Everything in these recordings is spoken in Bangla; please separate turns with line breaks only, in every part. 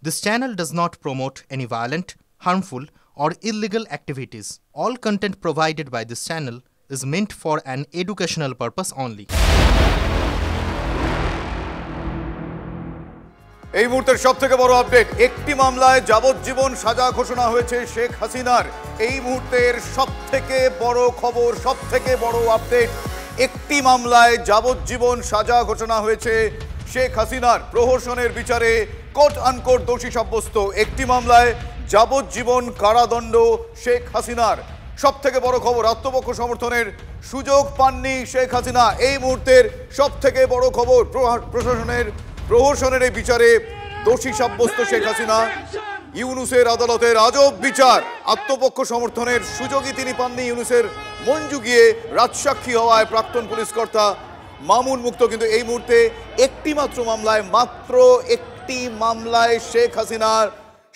This channel does not promote any violent, harmful, or illegal activities. All content provided by this channel is meant for an educational purpose only.
এই মুহূর্তের সবথেকে বড় আপডেট, একটি মামলায় যাবজ্জীবন সাজা ঘোষণা হয়েছে শেখ হাসিনার। এই মুহূর্তের সবথেকে বড় খবর, সবথেকে বড় আপডেট, একটি মামলায় যাবজ্জীবন সাজা ঘোষণা হয়েছে শেখ হাসিনার। প্রহসনের বিচারে কোট আনকোট দোষী সাব্যস্ত। একটি মামলায় যাবজ্জীবন কারাদণ্ড শেখ হাসিনার। সবথেকে বড় খবর, আত্মপক্ষ সমর্থনের সুযোগ পাননি শেখ হাসিনা। এই মুহূর্তের সবথেকে বড় খবর, প্রহসনের এই বিচারে দোষী সাব্যস্ত শেখ হাসিনা। ইউনূসের আদালতের আজব বিচার, আত্মপক্ষ সমর্থনের সুযোগই তিনি পাননি। ইউনূসের মন জুগিয়ে রাজসাক্ষী হওয়ায় প্রাক্তন পুলিশ কর্তা মামুন মুক্ত। কিন্তু এই মুহূর্তে একটি মাত্র মামলায়, মাত্র একটি মামলায় শেখ হাসিনার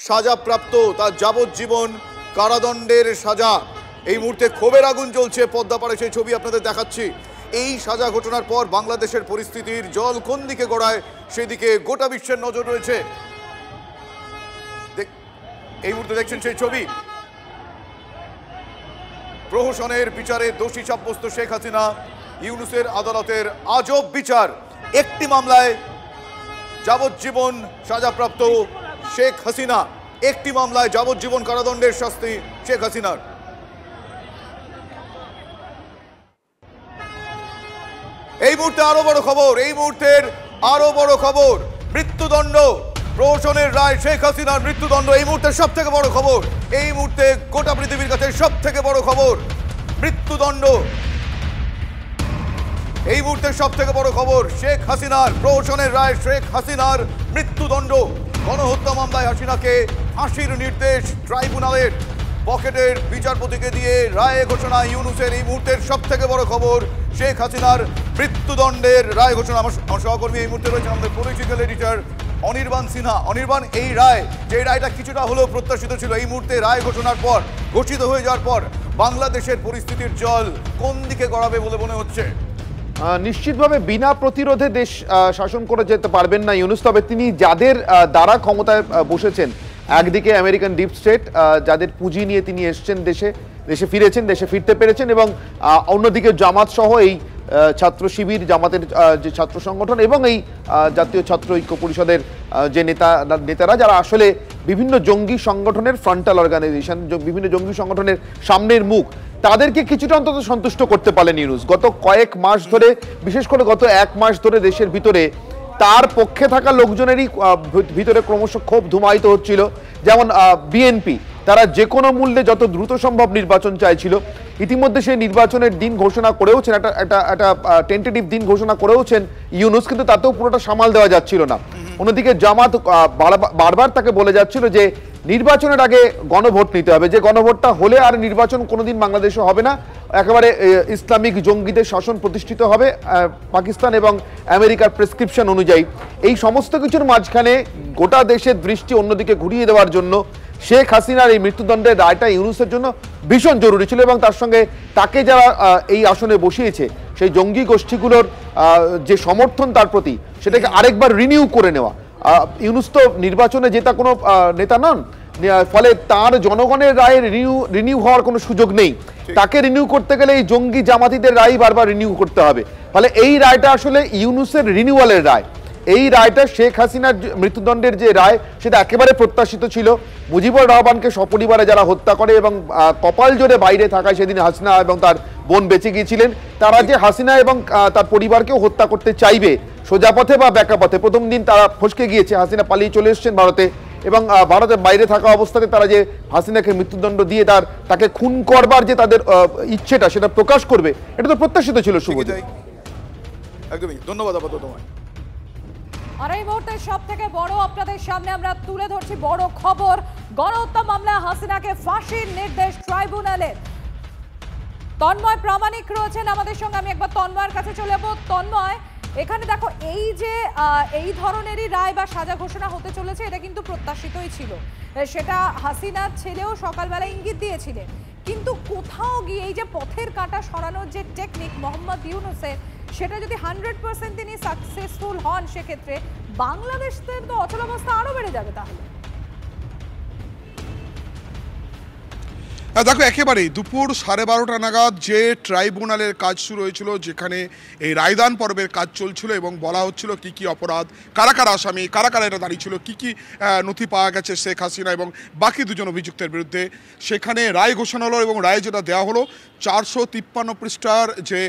সাজাপ্রাপ্ত, তার যাবজ্জীবন কারাদণ্ডের সাজা। এই মুহূর্তে ক্ষোভের আগুন জ্বলছে পদ্মাপাড়ে, সেই ছবি আপনাদের দেখাচ্ছি। এই সাজা ঘটনার পর বাংলাদেশের পরিস্থিতির জল কোন দিকে গড়ায় সেদিকে গোটা বিশ্বের নজর রয়েছে। এই মুহূর্তে দেখছেন সেই ছবি। প্রহসনের বিচারে দোষী সাব্যস্ত শেখ হাসিনা। ইউনূসের আদালতের আজব বিচার, একটি মামলায় যাবজ্জীবন সাজাপ্রাপ্ত শেখ হাসিনা। একটি মামলায় যাবজ্জীবন কারাদণ্ডের শাস্তি শেখ হাসিনার। এই মুহূর্তে আরো বড় খবর, এই মুহূর্তের আরো বড় খবর, মৃত্যুদণ্ড। প্রহসনের রায়, শেখ হাসিনার মৃত্যুদণ্ড। এই মুহূর্তে সব থেকে বড় খবর, এই মুহূর্তে গোটা পৃথিবীর কাছে সব থেকে বড় খবর, মৃত্যুদণ্ড। এই মুহূর্তে সব থেকে বড় খবর, শেখ হাসিনার প্রহসনের রায়, শেখ হাসিনার মৃত্যুদণ্ড। গণহত্যা মামলায় হাসিনাকে ফাঁসির নির্দেশ ট্রাইব্যুনালের। পকেটের বিচারপতিকে দিয়ে রায় ঘোষণা ইউনূসের। এই মুহূর্তের সব থেকে বড় খবর, শেখ হাসিনার মৃত্যুদণ্ডের রায় ঘোষণা। আমার সহকর্মী এই মুহূর্তে রয়েছেন আমাদের পলিটিক্যাল এডিটর অনির্বাণ সিনহা। অনির্বাণ, এই রায়, যে রায়টা কিছুটা হলেও প্রত্যাশিত ছিল, এই মুহূর্তে রায় ঘোষণার পর, ঘোষিত হয়ে যাওয়ার পর বাংলাদেশের পরিস্থিতির জল কোন দিকে গড়াবে বলে মনে হচ্ছে?
নিশ্চিতভাবে বিনা প্রতিরোধে দেশ শাসন করে যেতে পারবেন না ইউনূস। তবে তিনি যাদের দ্বারা ক্ষমতায় বসেছেন, একদিকে আমেরিকান ডিপ স্টেট, যাদের পুঁজি নিয়ে তিনি এসছেন, দেশে ফিরেছেন, দেশে ফিরতে পেরেছেন, এবং অন্যদিকে জামাত সহ এই ছাত্র শিবির, জামাতের যে ছাত্র সংগঠন, এবং এই জাতীয় ছাত্র ঐক্য পরিষদের যে নেতারা, যারা আসলে বিভিন্ন জঙ্গি সংগঠনের ফ্রন্টাল অর্গানাইজেশন, বিভিন্ন জঙ্গি সংগঠনের সামনের মুখ, তাদেরকে কিছুটা অন্তত সন্তুষ্ট করতে পারেন ইউনূস। গত কয়েক মাস ধরে, বিশেষ করে গত এক মাস ধরে দেশের ভিতরে তার পক্ষে থাকা লোকজনেরই ভিতরে ক্রমশ ক্ষোভ ধুমায়িত হচ্ছিল। যেমন বিএনপি, তারা যে কোনো মূল্যে যত দ্রুত সম্ভব নির্বাচন চাইছিল। ইতিমধ্যে সেই নির্বাচনের দিন ঘোষণা করেওছেন, একটা টেন্টেটিভ দিন ঘোষণা করেওছেন ইউনূস, কিন্তু তাতেও পুরোটা সামাল দেওয়া যাচ্ছিল না। অন্যদিকে জামাত বারবার তাকে বলে যাচ্ছিল যে নির্বাচনের আগে গণভোট নিতে হবে, যে গণভোটটা হলে আর নির্বাচন কোনোদিন বাংলাদেশে হবে না, একেবারে ইসলামিক জঙ্গিদের শাসন প্রতিষ্ঠিত হবে পাকিস্তান এবং আমেরিকার প্রেসক্রিপশন অনুযায়ী। এই সমস্ত কিছুর মাঝখানে গোটা দেশের দৃষ্টি অন্যদিকে ঘুরিয়ে দেওয়ার জন্য শেখ হাসিনার এই মৃত্যুদণ্ডের রায়টা ইউনূসের জন্য ভীষণ জরুরি ছিল, এবং তার সঙ্গে তাকে যারা এই আসনে বসিয়েছে সেই জঙ্গি গোষ্ঠীগুলোর যে সমর্থন তার প্রতি, সেটাকে আরেকবার রিনিউ করে নেওয়া। ইউনূস তো নির্বাচনে জেতা কোনো নেতা নন, ফলে তার জনগণের রায়ে রিনিউ হওয়ার কোনো সুযোগ নেই। তাকে রিনিউ করতে গেলে এই জঙ্গি জামাতিদের রায় বারবার রিনিউ করতে হবে। ফলে এই রায়টা আসলে ইউনূসের রিনিউয়ালের রায়। এই রায়টা শেখ হাসিনার মৃত্যুদণ্ডের যে রায়, সেটা একেবারে প্রত্যাশিত ছিল। মুজিবুর রহমানকে সপরিবারে যারা হত্যা করে এবং কপাল জোরে বাইরে থাকায় সেদিন হাসিনা এবং তার বোন বেঁচে গিয়েছিলেন, তারা যে হাসিনা এবং তার পরিবারকেও হত্যা করতে চাইবে সোজা পথে বা ব্যাকা পথে, প্রথম দিন তারা ফসকে গিয়েছে। হাসিনা পালিয়ে চলে এসেছেন ভারতে, এবং ভারতের বাইরে থাকা অবস্থাতে তারা যে হাসিনাকে মৃত্যুদণ্ড দিয়ে তাকে খুন করবার যে তাদের ইচ্ছেটা, সেটা প্রকাশ করবে, এটা তো প্রত্যাশিত ছিল। শুভজিৎ,
একদমই ধন্যবাদ আপাতত তোমায়।
আর এই মুহূর্তে সব থেকে বড় আপনাদের সামনে আমরা তুলে ধরছি বড় খবর, গণহত্যা মামলায় হাসিনাকে ফাঁসির নির্দেশ ট্রাইব্যুনালের। তন্ময় প্রামাণিক রয়েছেন আমাদের সঙ্গে, আমি একবার তন্ময়ের কাছে চলে যাবো। তন্ময়, এখানে দেখো, এই যে এই ধরনেরই রায় বা সাজা ঘোষণা হতে চলেছে, এটা কিন্তু প্রত্যাশিতই ছিল। সেটা হাসিনার ছেলেও সকালবেলা ইঙ্গিত দিয়েছিলেন, কিন্তু কোথাও গিয়ে এই যে পথের কাঁটা সরানোর যে টেকনিক মোহাম্মদ ইউনূসের, সেটা যদি 100% তিনি সাকসেসফুল হন, সেক্ষেত্রে বাংলাদেশের তো অচলাবস্থা আরো বেড়ে যাবে। তাহলে
দেখো একেবারেই দুপুর 12:30 নাগাদ যে ট্রাইব্যুনালের কাজ শুরু হয়েছিল, যেখানে এই রায়দান পর্বের কাজ চলছিল এবং বলা হচ্ছিল কি কি অপরাধ, কারা কারা আসামি, কারা কারা এটা দাঁড়িয়েছিল, কি কি নথি পাওয়া গেছে শেখ হাসিনা এবং বাকি দুজন অভিযুক্তের বিরুদ্ধে, সেখানে রায় ঘোষণা হলো এবং রায় যেটা দেওয়া হলো 453 পৃষ্ঠার যে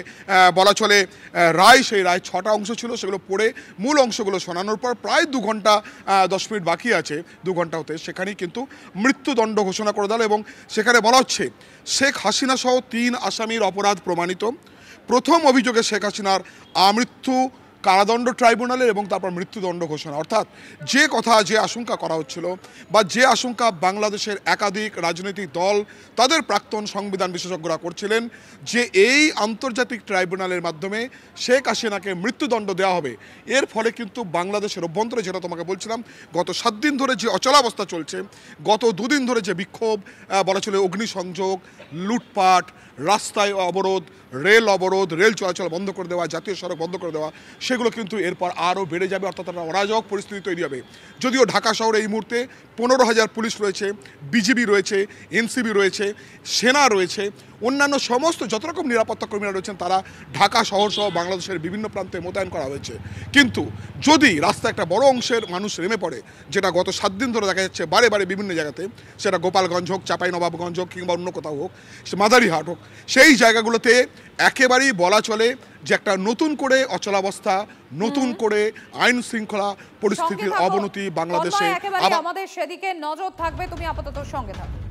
বলা চলে রায়, সেই রায় 6টা অংশ ছিল। সেগুলো পড়ে মূল অংশগুলো শোনানোর পর প্রায় 2 ঘন্টা 10 মিনিট বাকি আছে 2 ঘন্টা হতে, সেখানেই কিন্তু মৃত্যুদণ্ড ঘোষণা করে দিল এবং সেখানে বলা হচ্ছে শেখ হাসিনা সহ 3 আসামির অপরাধ প্রমাণিত। প্রথম অভিযোগে শেখ হাসিনার আমৃত্যু কারাদণ্ড ট্রাইব্যুনালের এবং তারপর মৃত্যুদণ্ড ঘোষণা। অর্থাৎ যে কথা, যে আশঙ্কা করা হচ্ছিল বা যে আশঙ্কা বাংলাদেশের একাধিক রাজনৈতিক দল তাদের প্রাক্তন সংবিধান বিশেষজ্ঞরা করছিলেন যে এই আন্তর্জাতিক ট্রাইব্যুনালের মাধ্যমে শেখ হাসিনাকে মৃত্যুদণ্ড দেওয়া হবে, এর ফলে কিন্তু বাংলাদেশের অভ্যন্তরে, যেটা তোমাকে বলছিলাম, গত 7 দিন ধরে যে অচলাবস্থা চলছে, গত 2 দিন ধরে যে বিক্ষোভ, বলা চলে অগ্নিসংযোগ, লুটপাট, রাস্তায় অবরোধ, রেল অবরোধ, রেল চলাচল বন্ধ করে দেওয়া, জাতীয় সড়ক বন্ধ করে দেওয়া, সেগুলো কিন্তু এরপর আরও বেড়ে যাবে। অর্থাৎ একটা অরাজক পরিস্থিতি তৈরি হবে। যদিও ঢাকা শহরে এই মুহূর্তে 15,000 পুলিশ রয়েছে, বিজিবি রয়েছে, এনসিবি রয়েছে, সেনা রয়েছে, অন্যান্য সমস্ত যত রকম নিরাপত্তা কর্মীরা রয়েছেন তারা ঢাকা শহর সহ বাংলাদেশের বিভিন্ন প্রান্তে মোতায়েন করা হয়েছে। কিন্তু যদি রাস্তায় একটা বড় অংশের মানুষ নেমে পড়ে, যেটা গত 7 দিন ধরে দেখা যাচ্ছে বারে বারে বিভিন্ন জায়গাতে, সেটা গোপালগঞ্জ হোক, চাঁপাইনবাবগঞ্জ হোক, কিংবা অন্য কোথাও হোক, মাদারিহাট হোক, সেই জায়গাগুলোতে একেবারেই বলা চলে যে একটা নতুন করে অচলাবস্থা, নতুন করে আইন শৃঙ্খলা পরিস্থিতির অবনতি বাংলাদেশে।
আমাদের সেদিকে নজর থাকবে, তুমি আপাতত সঙ্গে থাকো।